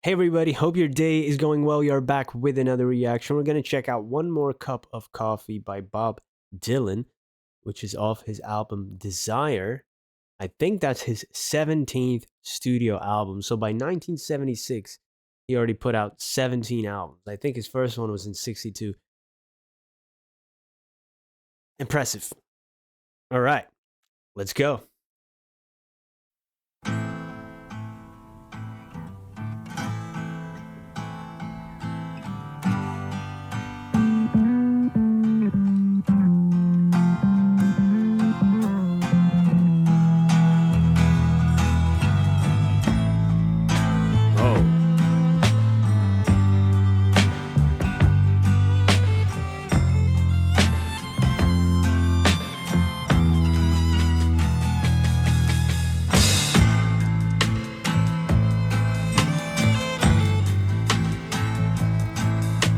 Hey everybody, hope your day is going well. You're back with another reaction. We're going to check out One More Cup of Coffee by Bob Dylan, which is off his album Desire. I think that's his 17th studio album. So by 1976, he already put out 17 albums. I think his first one was in 62. Impressive. All right, let's go. Oh.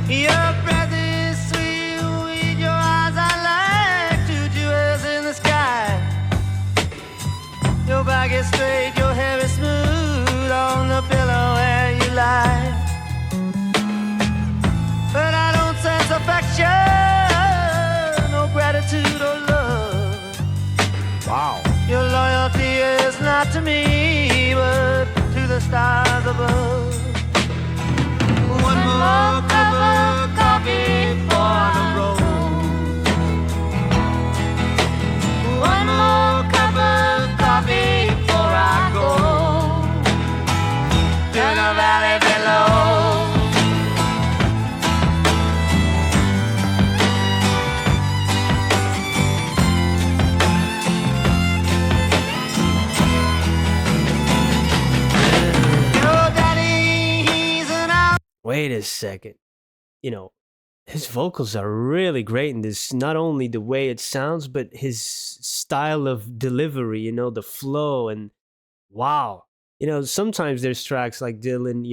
Your breath is sweet, with your eyes are like two jewels in the sky. Your back is straight, your hair is smooth on the pillow where you lie. But I don't sense affection, no gratitude or love. Wow. Your loyalty is not to me, but to the stars above. One more cup of coffee for the road. One more cup of coffee before I go to the valley below. Your daddy, he's an out. Wait a second. His vocals are really great in this. Not only the way it sounds, but his style of delivery, the flow and wow. Sometimes there's tracks like Dylan,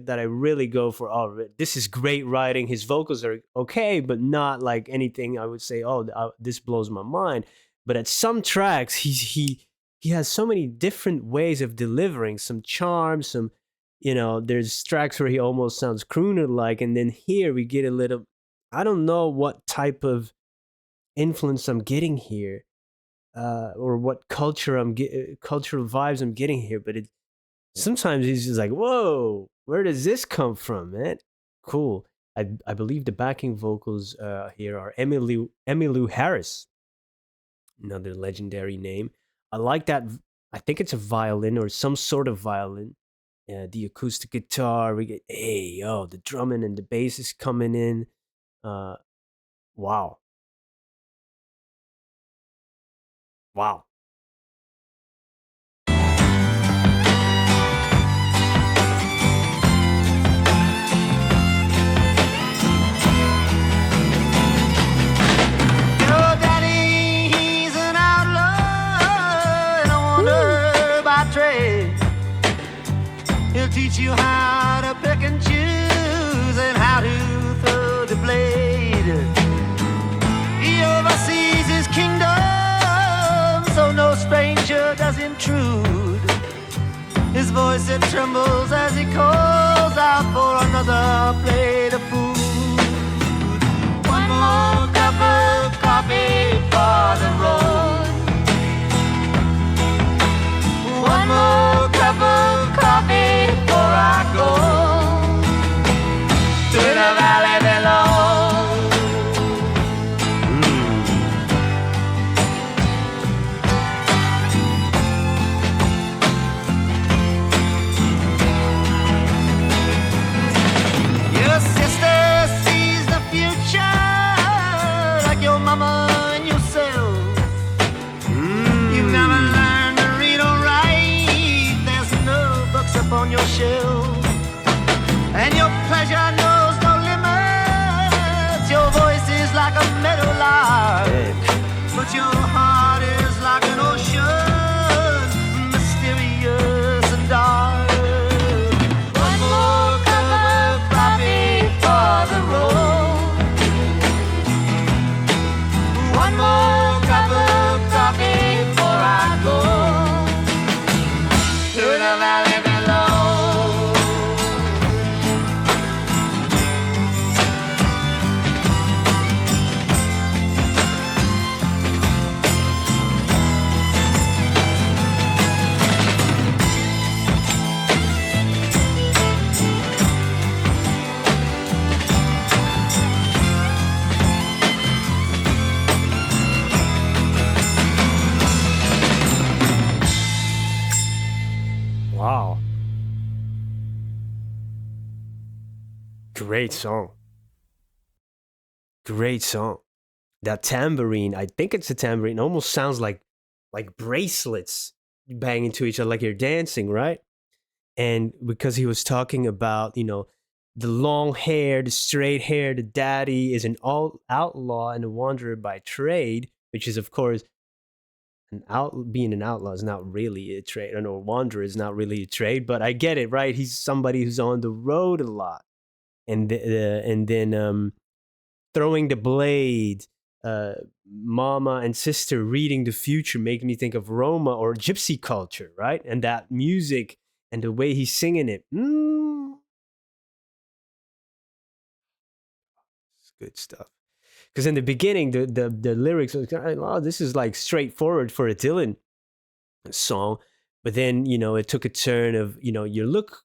that I really go for, oh, this is great writing. His vocals are okay, but not like anything I would say, oh, this blows my mind. But at some tracks, he has so many different ways of delivering, some charm, some there's tracks where he almost sounds crooner like, and then here we get a little, I don't know what type of influence I'm getting here, or what cultural vibes I'm getting here, but it sometimes he's just like, whoa, where does this come from, man? Cool. I believe the backing vocals here are Emmylou Harris, another legendary name. I like that. I think it's a violin or some sort of violin. The acoustic guitar, we get, hey, yo, the drumming and the bass is coming in. Uh, wow. Wow. Your daddy, he's an outlaw and a wanderer by trade. He'll teach you how to pick and choose and how to throw the blade. He oversees his kingdom, so no stranger does intrude. His voice, it trembles as he calls out for another plate of food. One more cup of coffee for the road. One more cup of coffee before I go to the valley below. Your Great song. Great song. That tambourine, I think it's a tambourine, almost sounds like bracelets banging to each other, like you're dancing, right? And because he was talking about, the long hair, the straight hair, the daddy is an all outlaw and a wanderer by trade, which is of course being an outlaw is not really a trade, and a wanderer is not really a trade. But I get it, right? He's somebody who's on the road a lot, and then throwing the blade, uh, mama and sister reading the future make me think of Roma or gypsy culture, right? And that music and the way he's singing it. It's good stuff. Because in the beginning, the lyrics was kind of, oh, this is like straightforward for a Dylan song, but then it took a turn of you look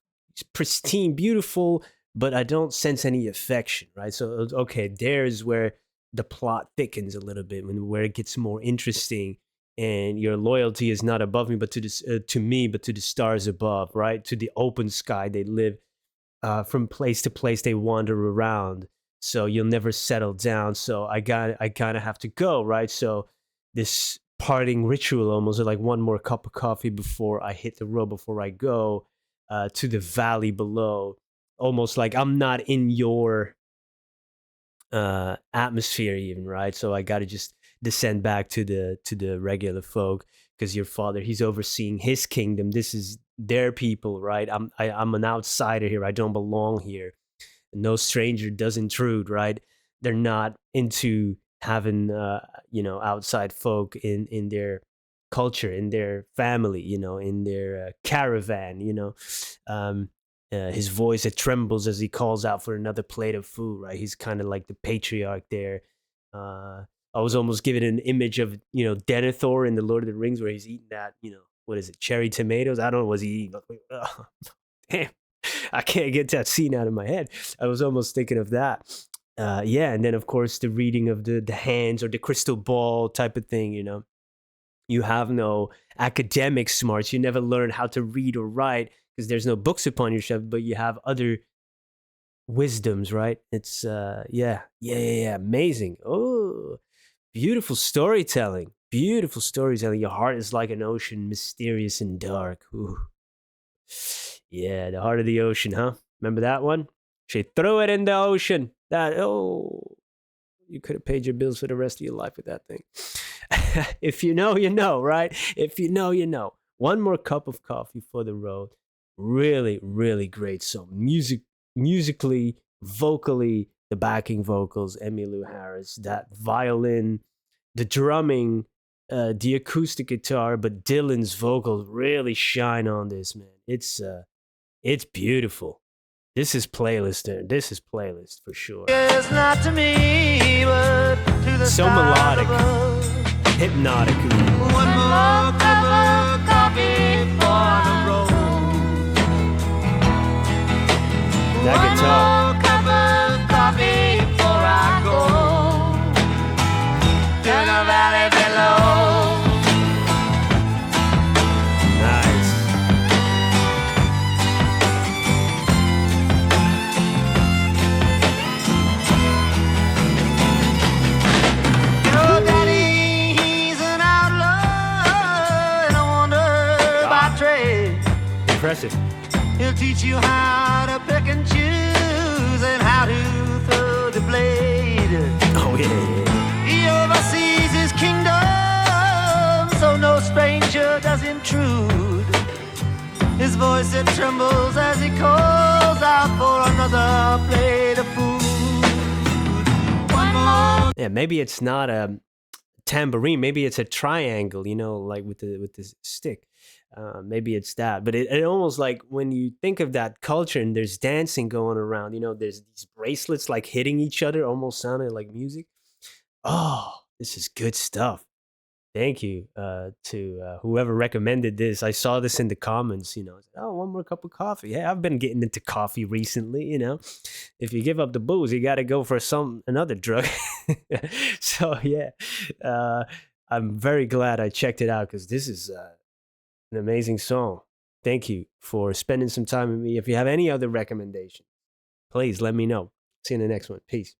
pristine, beautiful, but I don't sense any affection, right? So okay, there's where the plot thickens a little bit, where it gets more interesting, and your loyalty is not above me, but to me, but to the stars above, right? To the open sky they live, from place to place they wander around. So you'll never settle down. So I kind of have to go, right? So this parting ritual, almost like one more cup of coffee before I hit the road, before I go to the valley below. Almost like I'm not in your atmosphere, even, right? So I got to just descend back to the regular folk, because your father, he's overseeing his kingdom. This is their people, right? I'm an outsider here. I don't belong here. No stranger does intrude, right? They're not into having outside folk in their culture, in their family, in their caravan. His voice, it trembles as he calls out for another plate of food, right? He's kind of like the patriarch there. I was almost given an image of Denethor in the Lord of the Rings, where he's eating that, what is it, cherry tomatoes? I don't know, was he eating? Damn, I can't get that scene out of my head. I was almost thinking of that. Yeah, and then of course the reading of the hands or the crystal ball type of thing. You have no academic smarts. You never learn how to read or write because there's no books upon your shelf, but you have other wisdoms, right? It's yeah, amazing. Oh, beautiful storytelling. Beautiful storytelling. Your heart is like an ocean, mysterious and dark. Ooh. Yeah, the heart of the ocean, huh? Remember that one? She threw it in the ocean. You could have paid your bills for the rest of your life with that thing. If you know, you know, right? If you know, you know. One more cup of coffee for the road. Really, really great song. Musically, vocally, the backing vocals, Emmylou Harris, that violin, the drumming, the acoustic guitar, but Dylan's vocals really shine on this, man. It's beautiful. This is playlist. This is playlist for sure. It's not to me, but to the So stars melodic, above. hypnotic. One more cup of coffee for the road. That One guitar. more cup of coffee before I go to the valley below. Nice. Your daddy, he's an outlaw and a wanderer by trade. Impressive. He'll teach you how to pick and choose and how to throw the blade. Oh yeah. He oversees his kingdom, so no stranger does intrude. His voice, it trembles as he calls out for another plate of food. One more. Yeah, maybe it's not a tambourine. Maybe it's a triangle. Like with the stick. Maybe it's that, but it almost like when you think of that culture and there's dancing going around. There's these bracelets like hitting each other, almost sounding like music. Oh, this is good stuff. Thank you to whoever recommended this. I saw this in the comments. Oh, one more cup of coffee. Yeah, I've been getting into coffee recently. If you give up the booze, you got to go for another drug. So yeah, I'm very glad I checked it out because this is an amazing song. Thank you for spending some time with me. If you have any other recommendation, please let me know. See you in the next one. Peace.